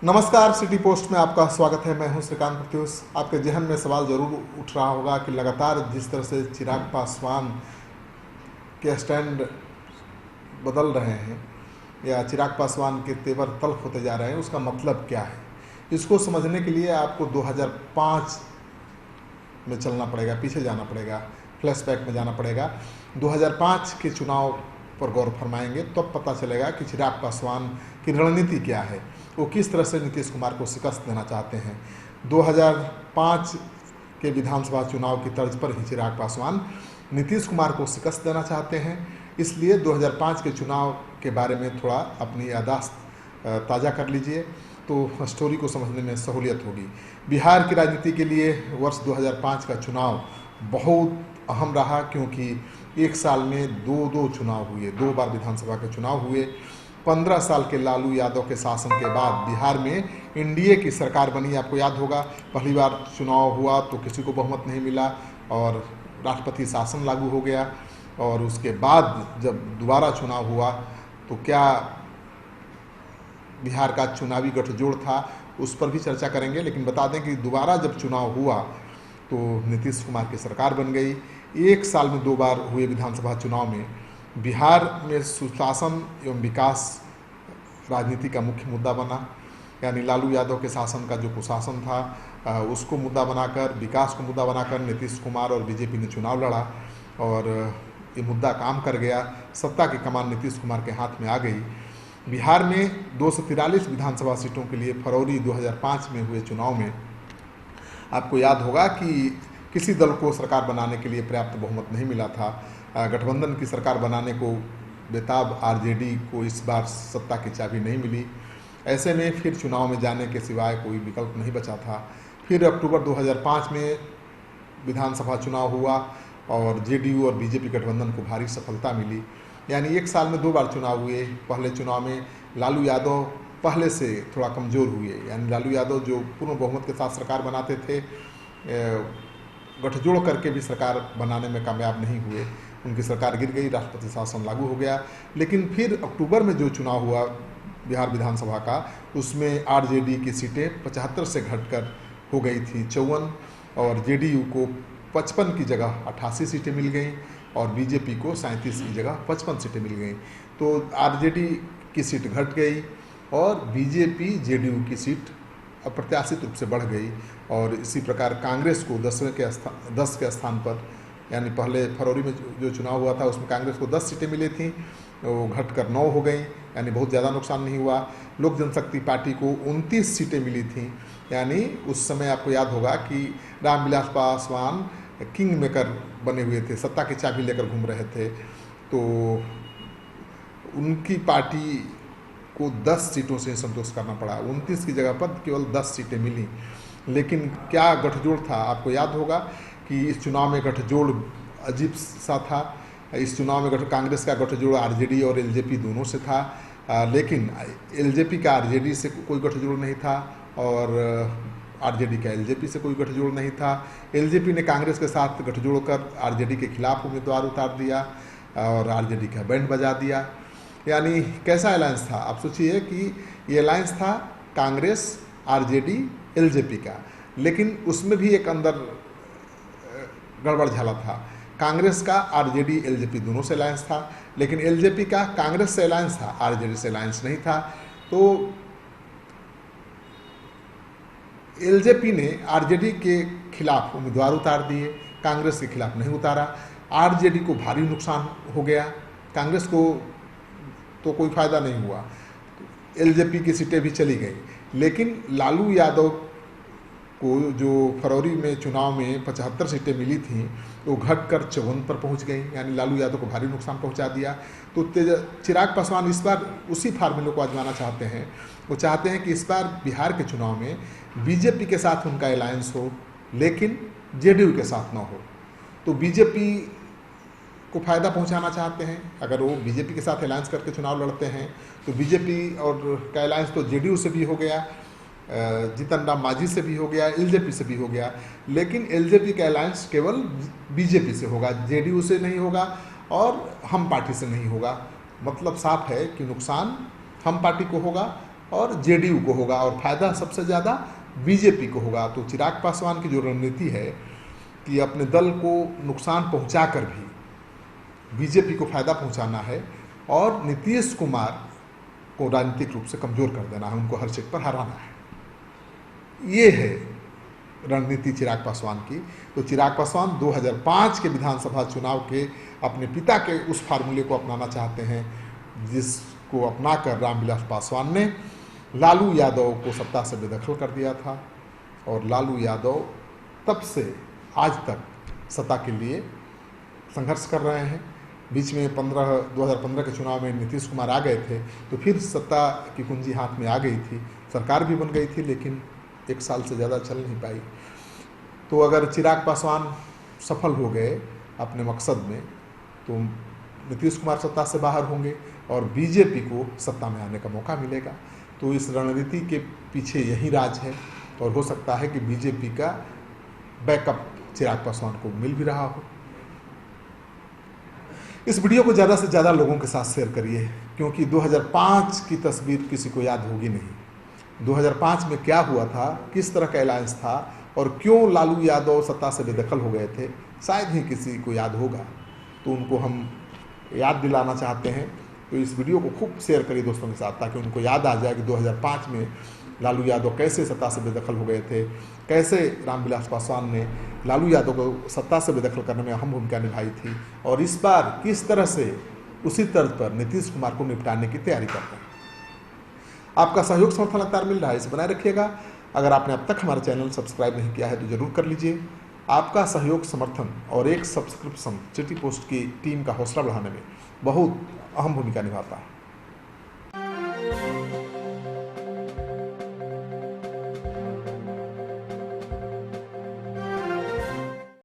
नमस्कार, city post में आपका स्वागत है। मैं हूं श्रीकांत प्रत्युष। आपके जहन में सवाल जरूर उठ रहा होगा कि लगातार जिस तरह से चिराग पासवान के स्टैंड बदल रहे हैं या चिराग पासवान के तेवर तल्ख होते जा रहे हैं, उसका मतलब क्या है। इसको समझने के लिए आपको 2005 में चलना पड़ेगा, पीछे जाना पड़ेगा, फ्लैशबैक में जाना पड़ेगा। 2005 के चुनाव पर गौर फरमाएंगे तब पता चलेगा कि चिराग पासवान की रणनीति क्या है, वो किस तरह से नीतीश कुमार को शिकस्त देना चाहते हैं। 2005 के विधानसभा चुनाव की तर्ज पर ही चिराग पासवान नीतीश कुमार को शिकस्त देना चाहते हैं। इसलिए 2005 के चुनाव के बारे में थोड़ा अपनी याददाश्त ताज़ा कर लीजिए तो स्टोरी को समझने में सहूलियत होगी। बिहार की राजनीति के लिए वर्ष 2005 का चुनाव बहुत अहम रहा, क्योंकि एक साल में दो चुनाव हुए, 2 बार विधानसभा के चुनाव हुए। 15 साल के लालू यादव के शासन के बाद बिहार में एनडीए की सरकार बनी। आपको याद होगा, पहली बार चुनाव हुआ तो किसी को बहुमत नहीं मिला और राष्ट्रपति शासन लागू हो गया। और उसके बाद जब दोबारा चुनाव हुआ तो क्या बिहार का चुनावी गठजोड़ था, उस पर भी चर्चा करेंगे। लेकिन बता दें कि दोबारा जब चुनाव हुआ तो नीतीश कुमार की सरकार बन गई। एक साल में 2 बार हुए विधानसभा चुनाव में बिहार में सुशासन एवं विकास राजनीति का मुख्य मुद्दा बना। यानी लालू यादव के शासन का जो कुशासन था उसको मुद्दा बनाकर, विकास को मुद्दा बनाकर नीतीश कुमार और बीजेपी ने चुनाव लड़ा और ये मुद्दा काम कर गया। सत्ता की कमान नीतीश कुमार के हाथ में आ गई। बिहार में 243 विधानसभा सीटों के लिए फरवरी 2005 में हुए चुनाव में आपको याद होगा कि किसी दल को सरकार बनाने के लिए पर्याप्त बहुमत नहीं मिला था। गठबंधन की सरकार बनाने को बेताब आरजेडी को इस बार सत्ता की चाबी नहीं मिली। ऐसे में फिर चुनाव में जाने के सिवाय कोई विकल्प नहीं बचा था। फिर अक्टूबर 2005 में विधानसभा चुनाव हुआ और जेडीयू और बीजेपी गठबंधन को भारी सफलता मिली। यानी एक साल में 2 बार चुनाव हुए। पहले चुनाव में लालू यादव पहले से थोड़ा कमज़ोर हुए, यानी लालू यादव जो पूर्ण बहुमत के साथ सरकार बनाते थे, गठजोड़ करके भी सरकार बनाने में कामयाब नहीं हुए। उनकी सरकार गिर गई, राष्ट्रपति शासन लागू हो गया। लेकिन फिर अक्टूबर में जो चुनाव हुआ बिहार विधानसभा का, उसमें आरजेडी की सीटें 75 से घटकर हो गई थी 54 और जेडीयू को 55 की जगह 88 सीटें मिल गईं और बीजेपी को 37 की जगह 55 सीटें मिल गईं। तो आरजेडी की सीट घट गई और बीजेपी जेडीयू की सीट अप्रत्याशित रूप से बढ़ गई। और इसी प्रकार कांग्रेस को 10 के स्थान पर, यानी पहले फरवरी में जो चुनाव हुआ था उसमें कांग्रेस को 10 सीटें मिली थी, वो घटकर 9 हो गई, यानी बहुत ज़्यादा नुकसान नहीं हुआ। लोक जनशक्ति पार्टी को 29 सीटें मिली थी। यानी उस समय आपको याद होगा कि रामविलास पासवान किंग मेकर बने हुए थे, सत्ता की चाबी लेकर घूम रहे थे। तो उनकी पार्टी को 10 सीटों से संतोष करना पड़ा। 29 की जगह पर केवल 10 सीटें मिली। लेकिन क्या गठजोड़ था, आपको याद होगा कि इस चुनाव में गठजोड़ अजीब सा था। इस चुनाव में कांग्रेस का गठजोड़ आरजेडी और एलजेपी दोनों से था, लेकिन एलजेपी का आरजेडी से कोई गठजोड़ नहीं था और आरजेडी का एलजेपी से कोई गठजोड़ नहीं था। एलजेपी ने कांग्रेस के साथ गठजोड़ कर आरजेडी के खिलाफ उम्मीदवार उतार दिया और आरजेडी का बैंड बजा दिया। यानी कैसा अलायंस था, आप सोचिए कि ये अलायंस था कांग्रेस, आरजेडी, एलजेपी का। लेकिन उसमें भी एक अंदर गड़बड़ झाला था। कांग्रेस का आरजेडी एलजेपी दोनों से अलायंस था, लेकिन एलजेपी का कांग्रेस से अलायंस था, आरजेडी से अलायंस नहीं था। तो एलजेपी ने आरजेडी के खिलाफ उम्मीदवार उतार दिए, कांग्रेस के खिलाफ नहीं उतारा। आरजेडी को भारी नुकसान हो गया, कांग्रेस को तो कोई फायदा नहीं हुआ। एलजेपी की सीटें भी चली गई। लेकिन लालू यादव को जो फरवरी में चुनाव में 75 सीटें मिली थी, वो घटकर 54 पर पहुंच गई। यानी लालू यादव को भारी नुकसान पहुंचा दिया। तो चिराग पासवान इस बार उसी फार्मूले को आजमाना चाहते हैं। वो चाहते हैं कि इस बार बिहार के चुनाव में बीजेपी के साथ उनका अलायंस हो, लेकिन जेडीयू के साथ ना हो। तो बीजेपी को फायदा पहुंचाना चाहते हैं। अगर वो बीजेपी के साथ अलायंस करके चुनाव लड़ते हैं तो बीजेपी और का अलायंस तो जेडीयू से भी हो गया, जीतन राम मांझी से भी हो गया, एलजेपी से भी हो गया। लेकिन एलजेपी का अलायंस केवल बीजेपी से होगा, जेडीयू से नहीं होगा और हम पार्टी से नहीं होगा। मतलब साफ है कि नुकसान हम पार्टी को होगा और जेडीयू को होगा और फायदा सबसे ज़्यादा बीजेपी को होगा। तो चिराग पासवान की जो रणनीति है कि अपने दल को नुकसान पहुंचाकर भी बीजेपी को फायदा पहुंचाना है और नीतीश कुमार को राजनीतिक रूप से कमजोर कर देना है, उनको हर सीट पर हराना है, ये है रणनीति चिराग पासवान की। तो चिराग पासवान 2005 के विधानसभा चुनाव के अपने पिता के उस फार्मूले को अपनाना चाहते हैं, जिसको अपनाकर रामविलास पासवान ने लालू यादव को सत्ता से बेदखल कर दिया था और लालू यादव तब से आज तक सत्ता के लिए संघर्ष कर रहे हैं। बीच में 2015 के चुनाव में नीतीश कुमार आ गए थे तो फिर सत्ता की कुंजी हाथ में आ गई थी, सरकार भी बन गई थी, लेकिन 1 साल से ज़्यादा चल नहीं पाई। तो अगर चिराग पासवान सफल हो गए अपने मकसद में तो नीतीश कुमार सत्ता से बाहर होंगे और बीजेपी को सत्ता में आने का मौका मिलेगा। तो इस रणनीति के पीछे यही राज है और हो सकता है कि बीजेपी का बैकअप चिराग पासवान को मिल भी रहा हो। इस वीडियो को ज़्यादा से ज़्यादा लोगों के साथ शेयर करिए, क्योंकि 2005 की तस्वीर किसी को याद होगी नहीं। 2005 में क्या हुआ था, किस तरह का अलायंस था और क्यों लालू यादव सत्ता से बेदखल हो गए थे, शायद ही किसी को याद होगा। तो उनको हम याद दिलाना चाहते हैं। तो इस वीडियो को खूब शेयर करिए दोस्तों के साथ, ताकि उनको याद आ जाए कि 2005 में लालू यादव कैसे सत्ता से बेदखल हो गए थे, कैसे रामविलास पासवान ने लालू यादव को सत्ता से बेदखल करने में अहम भूमिका निभाई थी और इस बार किस तरह से उसी तर्ज पर नीतीश कुमार को निपटाने की तैयारी करते हैं। आपका सहयोग समर्थन लगातार मिल रहा है, इसे बनाए रखिएगा। अगर आपने अब तक हमारा चैनल सब्सक्राइब नहीं किया है तो जरूर कर लीजिए। आपका सहयोग, समर्थन और एक सब्सक्रिप्शन सिटी पोस्ट की टीम का हौसला बढ़ाने में बहुत अहम भूमिका निभाता है।